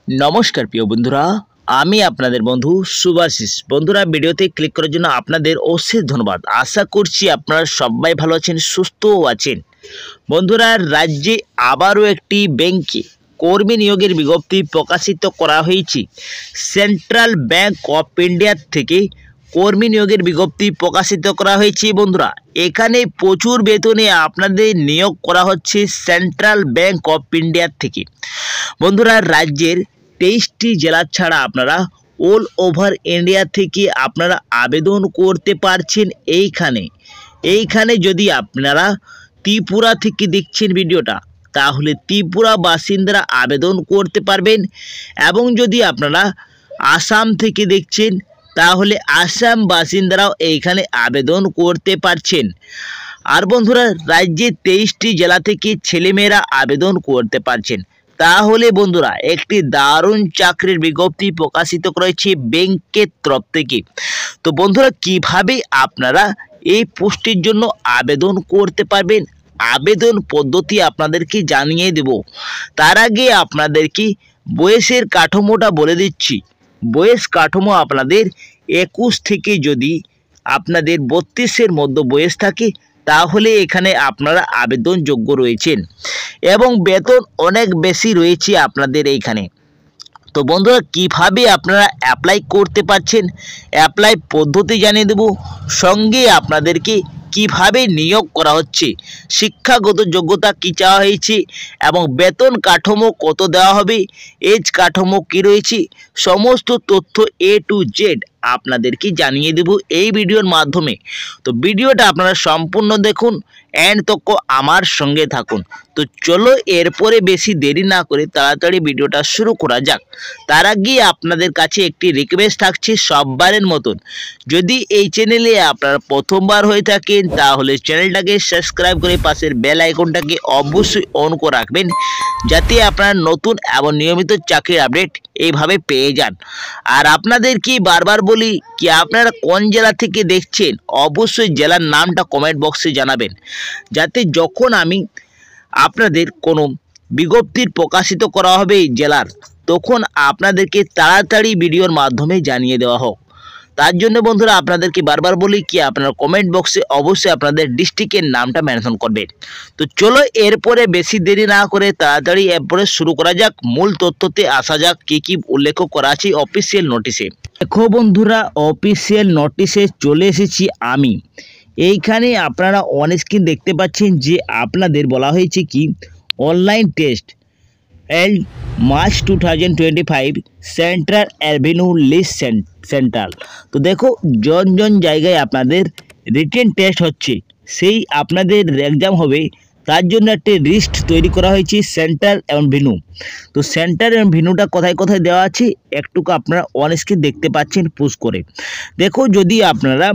नमस्कार प्रिय बंधुरा आमी आपनादेर बंधु सुभाशिष। बंधुरा भिडियोते क्लिक करार जोन्नो आपनादेर अशेष धन्यवाद। आशा करछि आपनारा सबाई भालो आछेन, सुस्थो आछेन। बंधुरा राज्ये आबारो एकटी बैंके कर्मी नियोगेर बिज्ञप्ति प्रकाशित करा हयेছে। सेंट्रल बैंक अफ इंडिया थेके कर्मी नियोगेर बिज्ञप्ति प्रकाशित करा हयेছে। बंधुरा एखाने प्रचुर बेतने आपनादेर नियोग करा हच्छे सेंट्रल बैंक अफ इंडिया थेके। बंधुरा राज्येर 23टी জেলা ছাড়া আপনারা অল ওভার ইন্ডিয়া থেকে আপনারা আবেদন করতে পারছেন। এইখানে যদি আপনারা ত্রিপুরা থেকে দেখছেন ভিডিওটা তাহলে ত্রিপুরা বাসিন্দারা আবেদন করতে পারবেন, এবং যদি আপনারা আসাম থেকে দেখছেন তাহলে আসাম বাসিন্দারাও এইখানে আবেদন করতে পারছেন। আর বন্ধুরা রাজ্যে 23টি জেলা থেকে ছেলেমেয়েরা আবেদন করতে পারছেন। তাহলে বন্ধুরা একটি দারুণ চাকরির বিজ্ঞপ্তি প্রকাশিত করেছে ব্যাংকের তরফ থেকে। তো বন্ধুরা কিভাবে আপনারা এই পোস্টের জন্য আবেদন করতে পারবেন, আবেদন পদ্ধতি আপনাদেরকে জানিয়ে দেব। তার আগে আপনাদেরকে বয়সের কাঠামোটা বলে দিচ্ছি। বয়স কাঠামো আপনাদের 21 থেকে যদি আপনাদের 32-এর মধ্যে বয়স থাকে তাহলে এখানে আপনারা আবেদন যোগ্য রয়েছেন, এবং বেতন অনেক বেশি রয়েছে আপনাদের এইখানে। তো বন্ধুরা কিভাবে আপনারা অ্যাপ্লাই করতে পারছেন অ্যাপ্লাই পদ্ধতি জানিয়ে দেব, সঙ্গে আপনাদেরকে কিভাবে নিয়োগ করা হচ্ছে, শিক্ষাগত যোগ্যতা কী চাওয়া হয়েছে, এবং বেতন কাঠামো কত দেওয়া হবে, এজ কাঠামো কী রয়েছে, সমস্ত তথ্য A to Z আপনাদেরকে জানিয়ে দেব এই ভিডিওর মাধ্যমে। তো ভিডিওটা আপনারা সম্পূর্ণ দেখুন, এন্ড তক আমার সঙ্গে থাকুন। তো চলো এরপরে বেশি দেরি না করে তাড়াতাড়ি ভিডিওটা শুরু করা যাক। তার আগে আপনাদের কাছে একটি রিকোয়েস্ট থাকছে সববারের মতন, যদি এই চ্যানেলে আপনারা প্রথমবার হয়ে থাকেন তাহলে চ্যানেলটাকে সাবস্ক্রাইব করে পাশের বেল আইকনটাকে অবশ্যই অন করে রাখবেন, যাতে আপনারা নতুন এবং নিয়মিত চাকরির আপডেট এইভাবে পেয়ে যান। আর আপনাদের কি বারবার বলি কি আপনারা কোন জেলা থেকে দেখছেন অবশ্যই জেলার নামটা কমেন্ট বক্সে জানাবেন, যাতে যখন আমি আপনাদের কোনো বিজ্ঞপ্তির প্রকাশিত করা হবে এই জেলার, তখন আপনাদেরকে তাড়াতাড়ি ভিডিওর মাধ্যমে জানিয়ে দেওয়া হোক। তার জন্য বন্ধুরা আপনাদেরকে বারবার বলি কি আপনারা কমেন্ট বক্সে অবশ্যই আপনাদের ডিস্ট্রিক্টের নামটা মেনশন করবেন। তো চলো এরপরে বেশি দেরি না করে তাড়াতাড়ি এরপরে শুরু করা যাক। মূল তথ্যতে আসা যাক কী কী উল্লেখ করা আছে অফিসিয়াল নোটিশে। দেখো বন্ধুরা অফিসিয়াল নোটিশে চলে এসেছি আমি। এইখানে আপনারা অন স্ক্রিন দেখতে পাচ্ছেন যে আপনাদের বলা হয়েছে কি অনলাইন টেস্ট এল March 2025 central avenue list central. তো দেখো জন জায়গায় আপনাদের রিটেন টেস্ট হচ্ছে, সেই আপনাদের এক্সাম হবে, তার জন্য একটা লিস্ট তৈরি করা হয়েছে সেন্ট্রাল অ্যাভিনিউ। তো সেন্ট্রাল অ্যাভিনিউটা কোথায় কোথায় দেওয়া আছে একটুকু আপনারা অন স্ক্রিন দেখতে পাচ্ছেন পুশ করে। দেখো যদি আপনারা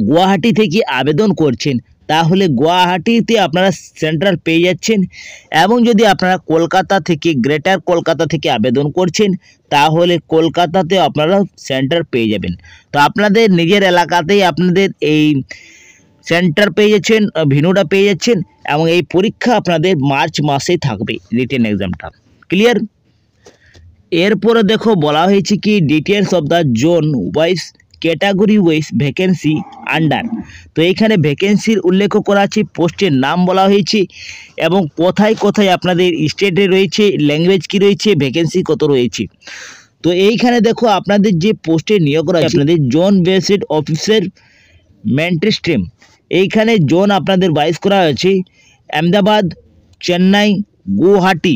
গুয়াহাটি থেকে আবেদন করছেন তাহলে গুয়াহাটিতে আপনারা সেন্ট্রাল পেয়ে যাচ্ছেন, এবং যদি আপনারা কলকাতা থেকে গ্রেটার কলকাতা থেকে আবেদন করছেন তাহলে কলকাতাতে আপনারা সেন্টার পেয়ে যাবেন। তো আপনাদের নিজের এলাকাতেই আপনাদের এই সেন্টার পেয়ে যাচ্ছেন, ভিনুটা পেয়ে যাচ্ছেন, এবং এই পরীক্ষা আপনাদের মার্চ মাসেই থাকবে রিটেন এক্সামটা। ক্লিয়ার? এরপরে দেখো বলা হয়েছে কি details of the zone wise category wise vacancy under. তো এইখানে ভ্যাকেন্সির উল্লেখ করা আছে, পোস্টের নাম বলা হয়েছে, এবং কোথায় কোথায় আপনাদের স্টেটে রয়েছে, ল্যাঙ্গুয়েজ কি রয়েছে, ভ্যাকেন্সি কত রয়েছে। তো এইখানে দেখো আপনাদের যে পোস্টে নিয়োগ করা আছে আপনাদের জোন বেসড অফিসার মেন্ট্রিস্ট্রিম, এইখানে জোন আপনাদের 22 করা হয়েছে আহমেদাবাদ, চেন্নাই, গুয়াহাটি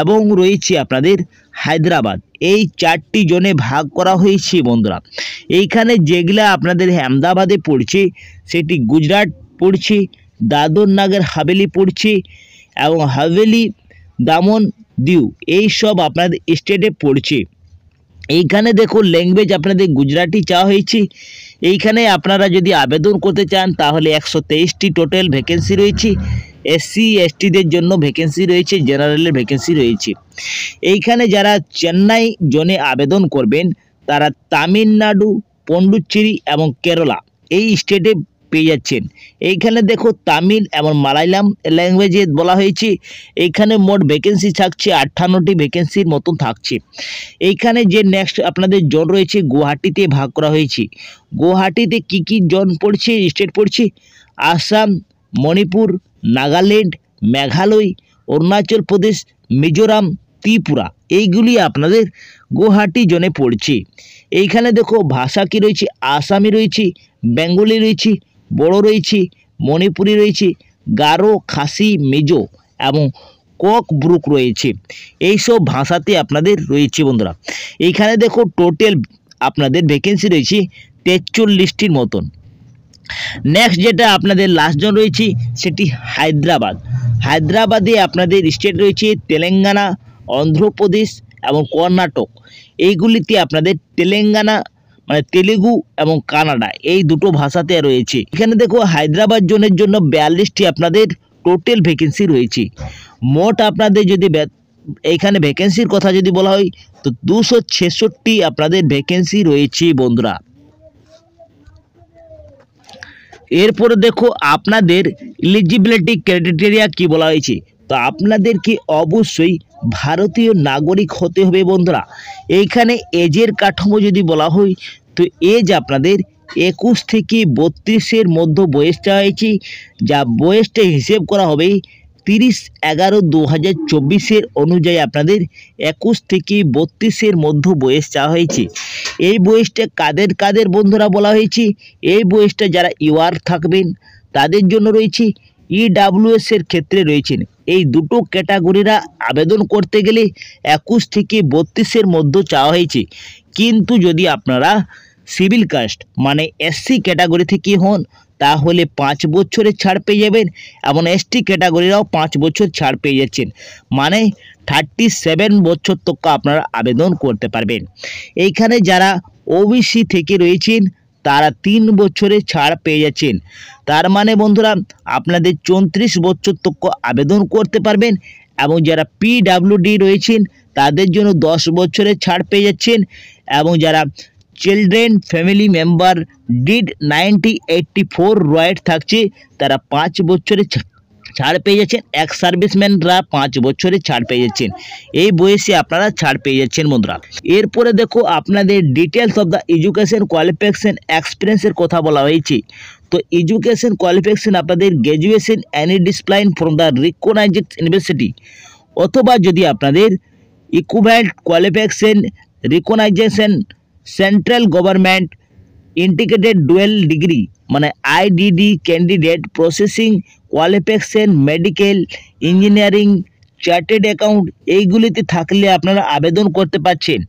এবং রয়েছে আপনাদের হায়দ্রাবাদ। এই 4টি জোনে ভাগ করা হয়েছে বন্ধুরা। এইখানে যেগুলা আপনাদের আহমেদাবাদে পড়ছে সেটি গুজরাট পড়ছে, দাদর নাগর হাভেলি পড়ছে, এবং হাভেলি, দামন, দিউ এই সব আপনাদের স্টেটে পড়ছে। এইখানে দেখো ল্যাঙ্গুয়েজ আপনাদের গুজরাটি চাওয়া হয়েছে। এইখানে আপনারা যদি আবেদন করতে চান তাহলে 123টি টোটাল ভ্যাকেন্সি রয়েছে। এসসি এসটিদের জন্য ভ্যাকেন্সি রয়েছে, জেনারেলের ভ্যাকেন্সি রয়েছে। এইখানে যারা চেন্নাই জোনে আবেদন করবেন তারা তামিলনাড়ু, পন্ডুচেরি এবং কেরালা এই স্টেটে পেয়ে যাচ্ছেন। এইখানে দেখো তামিল এবং মালায়ালাম ল্যাঙ্গুয়েজে বলা হয়েছে। এইখানে মোট ভ্যাকেন্সি থাকছে 58টি ভ্যাকেন্সির মতন থাকছে। এইখানে যে নেক্সট আপনাদের জোন রয়েছে গুয়াহাটিতে ভাগ করা হয়েছে। গুয়াহাটিতে কি কি জোন পড়ছে, স্টেট পড়ছে? আসাম, মণিপুর, নাগাল্যান্ড, মেঘালয়, অরুণাচল প্রদেশ, মিজোরাম, ত্রিপুরা, এইগুলি আপনাদের গুয়াহাটি জোনে পড়ছে। এইখানে দেখো ভাষা কি রয়েছে, আসামি রয়েছে, বেঙ্গলি রয়েছে, বড়ো রয়েছে, মণিপুরি রয়েছে, গারো, খাসি, মিজো এবং ককব্রুক রয়েছে। এইসব ভাষাতে আপনাদের রয়েছে বন্ধুরা। এইখানে দেখো টোটাল আপনাদের ভ্যাকেন্সি রয়েছে 43টির মতন। নেক্সট যেটা আপনাদের লাস্ট জোন রয়েছে সেটি হায়দ্রাবাদ। হায়দ্রাবাদে আপনাদের স্টেট রয়েছে তেলেঙ্গানা, অন্ধ্রপ্রদেশ এবং কর্ণাটক। এইগুলিতে আপনাদের তেলেঙ্গানা মানে তেলেগু এবং কানাডা এই দুটো ভাষাতে রয়েছে। এখানে দেখো হায়দ্রাবাদ জোনের জন্য 42টি আপনাদের টোটাল ভ্যাকেন্সি রয়েছে। মোট আপনাদের যদি এইখানে ভ্যাকেন্সির কথা যদি বলা হয় তো 266টি আপনাদের ভ্যাকেন্সি রয়েছে বন্ধুরা। এরপরে দেখো আপনাদের এলিজিবিলিটি ক্রাইটেরিয়া কি বলা হয়েছে। তো আপনাদেরকে অবশ্যই ভারতীয় নাগরিক হতে হবে বন্ধুরা। এইখানে এজের কাঠামো যদি বলা হয় তো এজ আপনাদের 21 থেকে 32-এর মধ্যে বয়স চাওয়া হয়েছে। যা বয়সটা হিসেব করা হবে 30/11/2024 অনুযায়ী আপনাদের 21 থেকে 32-এর মধ্যে বয়স চাওয়া হয়েছে। এই বয়সটা কাদের কাদের বন্ধুরা বলা হয়েছে? এই বয়সটা যারা ইউআর থাকবেন তাদের জন্য রয়েছে। ইডাব্লিউএস এর ক্ষেত্রে রয়েছেন। এই দুটো ক্যাটাগরিরা আবেদন করতে গেলে 21 থেকে 32-এর মধ্যে চাওয়া হয়েছে। কিন্তু যদি আপনারা সিভিল কাস্ট মানে এসসি ক্যাটাগরি থেকে হন তাহলে 5 বছরের ছাড় পেয়ে যাবেন এবং এসটি ক্যাটাগরিরাও 5 বছর ছাড় পেয়ে যাচ্ছেন, মানে 37 বছর তক আপনারা আবেদন করতে পারবেন। এইখানে যারা ওবিসি থেকে রয়েছেন তারা 3 বছরের ছাড় পেয়ে যাচ্ছেন। তার মানে বন্ধুরা আপনাদের 34 বছর তক আবেদন করতে পারবেন এবং যারা পিডাব্লিউডি রয়েছেন তাদের জন্য 10 বছরের ছাড় পেয়ে যাচ্ছেন এবং যারা children family member did 9084 right থাকছে তারা 5 বছরের ছাড় পেয়ে যাচ্ছেন। এক্স সার্ভিসম্যানরা 5 বছরের ছাড় পেয়ে যাচ্ছেন। এই বয়সে আপনারা ছাড় পেয়ে যাচ্ছেন বন্ধুরা। এরপরে দেখো আপনাদের details of the education qualification এক্সপিরিয়েন্সের কথা বলা হয়েছে। তো এডুকেশন কোয়ালিফিকেশন আপনাদের graduation any discipline from the recognised university অথবা যদি আপনাদের equivalent qualification recognition central government integrated dual degree মানে IDD candidate processing qualification medical engineering chartered account এইগুলিতে থাকলে আপনারা আবেদন করতে পারছেন।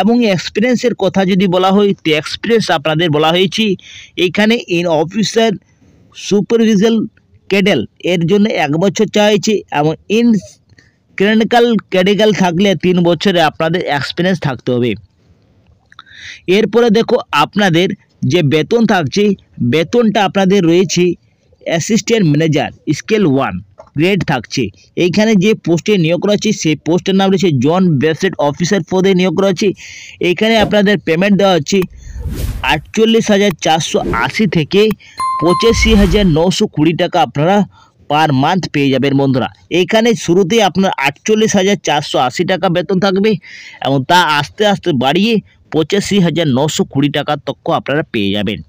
এবং এক্সপিরিয়েন্সের কথা যদি বলা হয় তো এক্সপিরিয়েন্স আপনাদের বলা হয়েছে এইখানে ইন অফিসার সুপারভিশন ক্যাডেল এর জন্য 1 বছর চাওয়া হয়েছে এবং ইন ক্লিনিক্যাল ক্যাডেগাল থাকলে 3 বছরে আপনাদের এক্সপিরিয়েন্স থাকতে হবে। এরপরে দেখো আপনাদের যে বেতন থাকছে বেতনটা আপনাদের রয়েছে অ্যাসিস্ট্যান্ট ম্যানেজার স্কেল 1 গ্রেড থাকছে। এইখানে যে পোস্টে নিয়োগ করা হচ্ছে সেই পোস্টের নাম রয়েছে জন বেসেট অফিসার পদে নিয়োগ করা হচ্ছে। এইখানে আপনাদের পেমেন্ট দেওয়া হচ্ছে 48,480 থেকে 85,920 টাকা আপনারা পার মান্থ পেয়ে যাবেন বন্ধুরা। এইখানে শুরুতে আপনার 48,480 টাকা বেতন থাকবে এবং তা আস্তে আস্তে বাড়িয়ে 85,920 টাকা তক আপনারা পেয়ে যাবেন।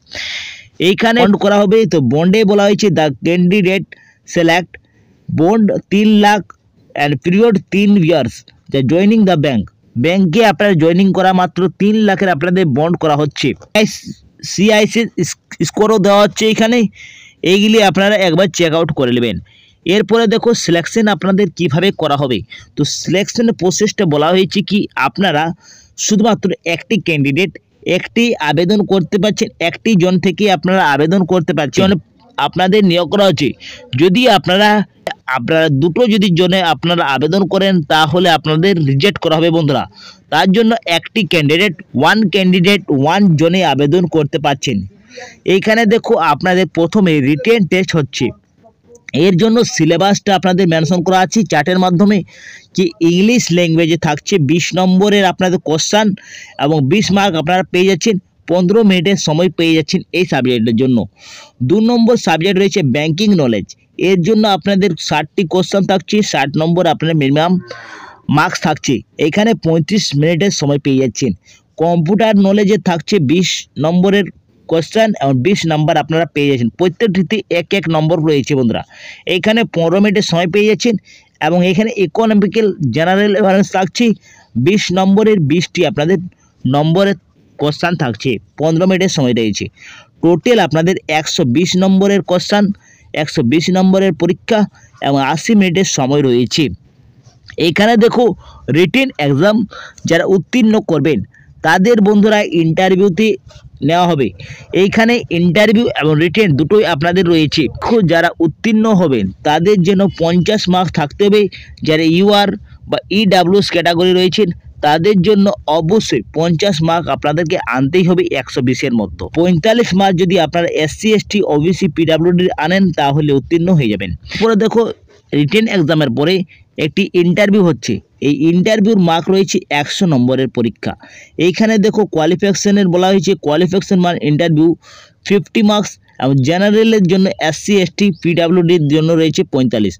এইখানে বন্ড করা হবে। তো বন্ডে বলা হয়েছে the candidate select bond 3 lakh and period 3 years the joining the bank. ব্যাংকে আপনারা জয়নিং করা মাত্র 3 লাখের আপনাদের বন্ড করা হচ্ছে। সিআইসি স্কোরও দেওয়া হচ্ছে এখানে। এইগুলি আপনারা একবার চেক আউট করে নেবেন। এরপরে দেখো সিলেকশন আপনাদের কিভাবে করা হবে। তো সিলেকশনের প্রসেসটা বলা হয়েছে কি আপনারা শুধুমাত্র একটি ক্যান্ডিডেট একটি আবেদন করতে পারছেন, একটি জন থেকে আপনারা আবেদন করতে পারছেন। আপনাদের নিয়োগ করা হচ্ছে। যদি আপনারা দুটো যদি জনে আপনারা আবেদন করেন তাহলে আপনাদের রিজেক্ট করা হবে বন্ধুরা। তার জন্য একটি ক্যান্ডিডেট 1 জনে আবেদন করতে পারছেন। এইখানে দেখো আপনাদের প্রথমে রিটেন টেস্ট হচ্ছে। এর জন্য সিলেবাসটা আপনাদের মেনশন করা আছে চার্টের মাধ্যমে কি ইংলিশ ল্যাঙ্গুয়েজে থাকছে 20 নম্বরের আপনাদের কোশ্চেন এবং 20 মার্ক আপনারা পেয়ে যাচ্ছেন। 15 মিনিটের সময় পেয়ে যাচ্ছেন এই সাবজেক্টের জন্য। 2 নম্বর সাবজেক্ট রয়েছে ব্যাংকিং নলেজ, এর জন্য আপনাদের 60টি কোশ্চেন থাকছে, 60 নম্বর আপনাদের মিনিমাম মার্কস থাকছে। এখানে 35 মিনিটের সময় পেয়ে যাচ্ছেন। কম্পিউটার নলেজে থাকছে 20 নম্বরের কোশ্চেন এবং 20 নাম্বার আপনারা পেয়ে যাচ্ছেন। প্রত্যেকটিতে এক এক নম্বর রয়েছে বন্ধুরা। এখানে 15 মিনিটের সময় পেয়ে যাচ্ছেন এবং এখানে ইকোনমিক্যাল জেনারেল অ্যাওয়ারনেস থাকছে 20 নম্বরের 20টি আপনাদের নম্বরের কোশ্চেন থাকছে, 15 মিনিটের সময় রয়েছে। টোটাল আপনাদের 120 নম্বরের কোশ্চেন, 120 নম্বরের পরীক্ষা এবং 80 মিনিটের সময় রয়েছে। এইখানে দেখো রিটেন এক্সাম যারা উত্তীর্ণ করবেন তাদের বন্ধুরা ইন্টারভিউতে নেওয়া হবে। এইখানে ইন্টারভিউ এবং রিটেন দুটোই আপনাদের রয়েছে। যারা উত্তীর্ণ হবেন তাদের জন্য 50 মার্কস থাকতে হবে। যারা ইউআর বা ইডাব্লিউএস ক্যাটাগরি রয়েছেন তাদের জন্য অবশ্যই 50 মার্ক আপনাদেরকে আনতেই হবে 120-এর মতো। 45 মার্ক যদি আপনারা SC ST OBC PWD আনেন তাহলে উত্তীর্ণ হয়ে যাবেন। পরে দেখো রিটেন এক্সামের পরে একটি ইন্টারভিউ হচ্ছে। এই ইন্টারভিউর মার্ক রয়েছে 100 নম্বরের পরীক্ষা। এইখানে দেখো কোয়ালিফিকেশনের বলা হয়েছে, কোয়ালিফিকেশন মান ইন্টারভিউ 50 মার্কস এবং জেনারেলের জন্য SC ST PWDর জন্য রয়েছে 45।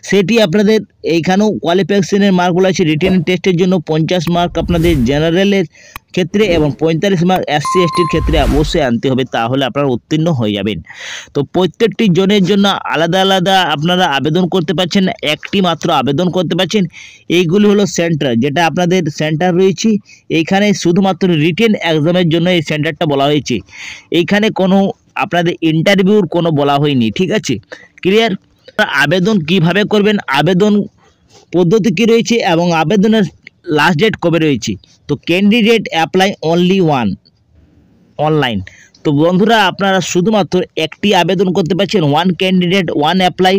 সেটি আপনাদের এইখানেও কোয়ালিফিকেশনের মার্ক বলা হয়েছে। রিটেন টেস্টের জন্য 50 মার্ক আপনাদের জেনারেলের ক্ষেত্রে এবং 45 মার্ক SC STর ক্ষেত্রে অবশ্যই আনতে হবে, তাহলে আপনারা উত্তীর্ণ হয়ে যাবেন। তো প্রত্যেকটি জনের জন্য আলাদা আলাদা আপনারা আবেদন করতে পারছেন, একটি মাত্র আবেদন করতে পারছেন। এইগুলি হলো সেন্টার, যেটা আপনাদের সেন্টার রয়েছে। এইখানে শুধুমাত্র রিটেন এক্সামের জন্য এই সেন্টারটা বলা হয়েছে। এইখানে কোনো আপনাদের ইন্টারভিউর কোনো বলা হয়নি, ঠিক আছে? ক্লিয়ার? আবেদন কিভাবে করবেন, আবেদন পদ্ধতি কী রয়েছে এবং আবেদনের লাস্ট ডেট কবে রয়েছে। তো candidate apply only one online. তো বন্ধুরা আপনারা শুধুমাত্র একটি আবেদন করতে পারছেন, ওয়ান ক্যান্ডিডেট ওয়ান অ্যাপ্লাই।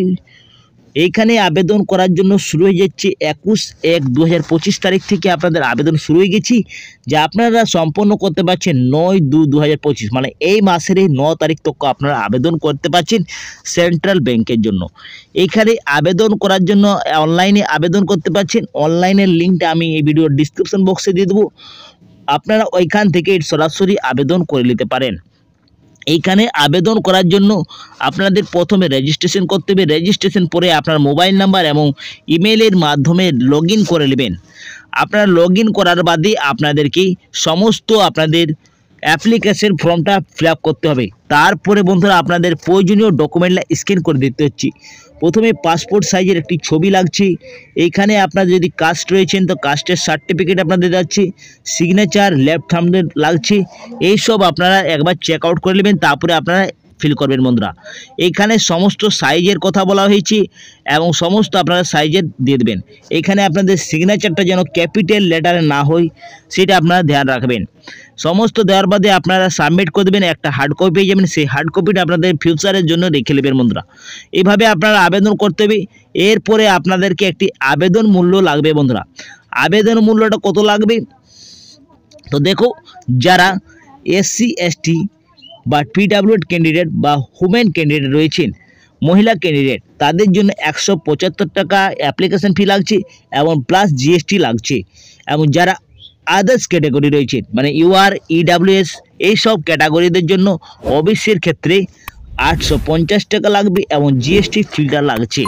এইখানে আবেদন করার জন্য শুরু হয়ে যাচ্ছে 21/1/2025 তারিখ থেকে আপনাদের আবেদন শুরু হয়ে গেছি, যা আপনারা সম্পন্ন করতে পারছেন 9/2/2025, মানে এই মাসের 9 তারিখ তক আপনারা আবেদন করতে পারছেন সেন্ট্রাল ব্যাংকের জন্য। এইখানে আবেদন করার জন্য অনলাইনে আবেদন করতে পারছেন। অনলাইনের লিঙ্কটা আমি এই ভিডিওর ডিসক্রিপশন বক্সে দিয়ে দেবো, আপনারা ওইখান থেকে সরাসরি আবেদন করে নিতে পারেন। এইখানে আবেদন করার জন্য আপনাদের প্রথমে রেজিস্ট্রেশন করতে হবে। রেজিস্ট্রেশন পরে আপনার মোবাইল নাম্বার এবং ইমেলের মাধ্যমে লগইন করে নেবেন। আপনারা লগইন করার বাদে আপনাদেরকে সমস্ত আপনাদের অ্যাপ্লিকেশন ফর্মটা ফিল আপ করতে হবে। তারপরে বন্ধুরা আপনাদের প্রয়োজনীয় ডকুমেন্টটা স্ক্যান করে দিতে হচ্ছে। প্রথমে পাসপোর্ট সাইজের একটি ছবি লাগছে। এইখানে আপনাদের যদি কাস্ট রয়েছেন তো কাস্টের সার্টিফিকেট আপনাদের যাচ্ছে, সিগনেচার লেফট হ্যান্ডের লাগছে। এইসব আপনারা একবার চেক আউট করে নেবেন, তারপরে আপনারা ফিল করবেন বন্ধুরা। এইখানে সমস্ত সাইজের কথা বলা হয়েছে এবং সমস্ত আপনারা সাইজের দিয়ে দেবেন। এইখানে আপনাদের সিগনেচারটা যেন ক্যাপিটাল লেটারে না হয় সেটা আপনারা ধ্যান রাখবেন। সমস্ত দেওয়ার বাদে আপনারা সাবমিট করে দেবেন, একটা হার্ড কপি পেয়ে যাবেন। সেই হার্ড কপিটা আপনাদের ফিউচারের জন্য রেখে নেবেন বন্ধুরা। এইভাবে আপনারা আবেদন করতে হবে। এরপরে আপনাদেরকে একটি আবেদন মূল্য লাগবে বন্ধুরা। আবেদন মূল্যটা কত লাগবে তো দেখো, যারা SC ST বা PWD ক্যান্ডিডেট বা ওমেন ক্যান্ডিডেট রয়েছেন, মহিলা ক্যান্ডিডেট, তাদের জন্য 175 টাকা অ্যাপ্লিকেশন ফি লাগছে এবং প্লাস GST লাগছে। এবং যারা আদার্স ক্যাটাগরি রয়েছেন, মানে UR EWS এইসব ক্যাটাগরিদের জন্য OBCর ক্ষেত্রে 850 টাকা লাগবে এবং GST ফিটা লাগছে।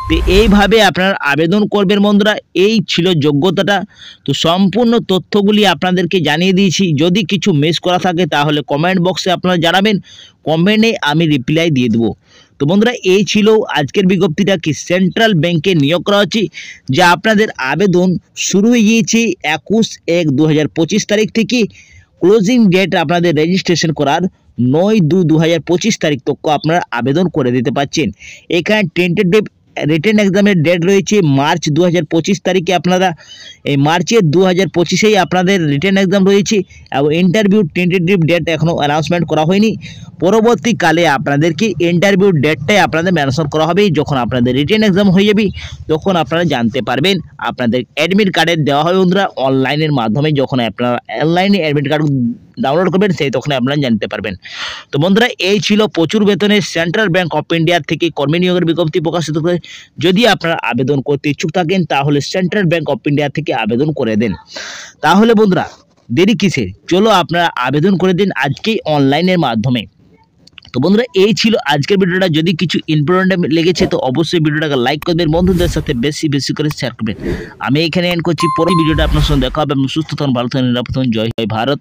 তো এইভাবে আপনারা আবেদন করবেন বন্ধুরা। এই ছিল যোগ্যতাটা। তো সম্পূর্ণ তথ্যগুলি আপনাদেরকে জানিয়ে দিয়েছি। যদি কিছু মিস করা থাকে তাহলে কমেন্ট বক্সে আপনারা জানাবেন, কমেন্টে আমি রিপ্লাই দিয়ে দেবো। তো বন্ধুরা এই ছিল আজকের বিজ্ঞপ্তিটা, কি সেন্ট্রাল ব্যাংকে নিয়োগ করা হচ্ছে, যা আপনাদের আবেদন শুরু হয়ে গিয়েছে 21/1/2025 তারিখ থেকে। ক্লোজিং ডেট আপনাদের রেজিস্ট্রেশন করার 9/2/2025 তারিখ তক আপনারা আবেদন করে দিতে পারছেন। এখানে টেন্টেটিভ রিটেন এক্সামের ডেট রয়েছে মার্চ 2025 তারিখে। আপনারা এই মার্চের 2025-এই আপনাদের রিটেন এক্সাম রয়েছে এবং ইন্টারভিউ টেন্টেটিভ ডেট এখনও অ্যানাউন্সমেন্ট করা হয়নি। পরবর্তীকালে আপনাদেরকে ইন্টারভিউ ডেটটাই আপনাদের মেনশন করা হবে। যখন আপনাদের রিটেন এক্সাম হয়ে যাবে তখন আপনারা জানতে পারবেন। আপনাদের অ্যাডমিট কার্ডের দেওয়া হবে বন্ধুরা অনলাইনের মাধ্যমে। যখন আপনারা অনলাইনে অ্যাডমিট কার্ড ডাউনলোড করবেন সেই তখন আপনারা জানতে পারবেন। তো বন্ধুরা এই ছিল প্রচুর বেতনের সেন্ট্রাল ব্যাংক অফ ইন্ডিয়া থেকে কর্মী নিয়োগের বিজ্ঞপ্তি প্রকাশিত করে। যদি আপনারা আবেদন করতে ইচ্ছুক থাকেন তাহলে সেন্ট্রাল ব্যাংক অফ ইন্ডিয়া থেকে আবেদন করে দেন। তাহলে বন্ধুরা দেরি কিসের, চলো আপনারা আবেদন করে দিন আজকেই অনলাইনের মাধ্যমে। তো বন্ধুরা এই ছিল আজকের ভিডিওটা। যদি কিছু ইম্পর্টেন্ট লেগেছে তো অবশ্যই ভিডিওটাকে লাইক করবেন, বন্ধুদের সাথে বেশি বেশি করে শেয়ার করবেন। আমি এখানে এন্ড করছি, পরের ভিডিওটা আপনার সঙ্গে দেখা হবে। আপনি সুস্থ থাকুন, ভালো থাকুন, নিরাপদ থাকুন। জয় ভারত।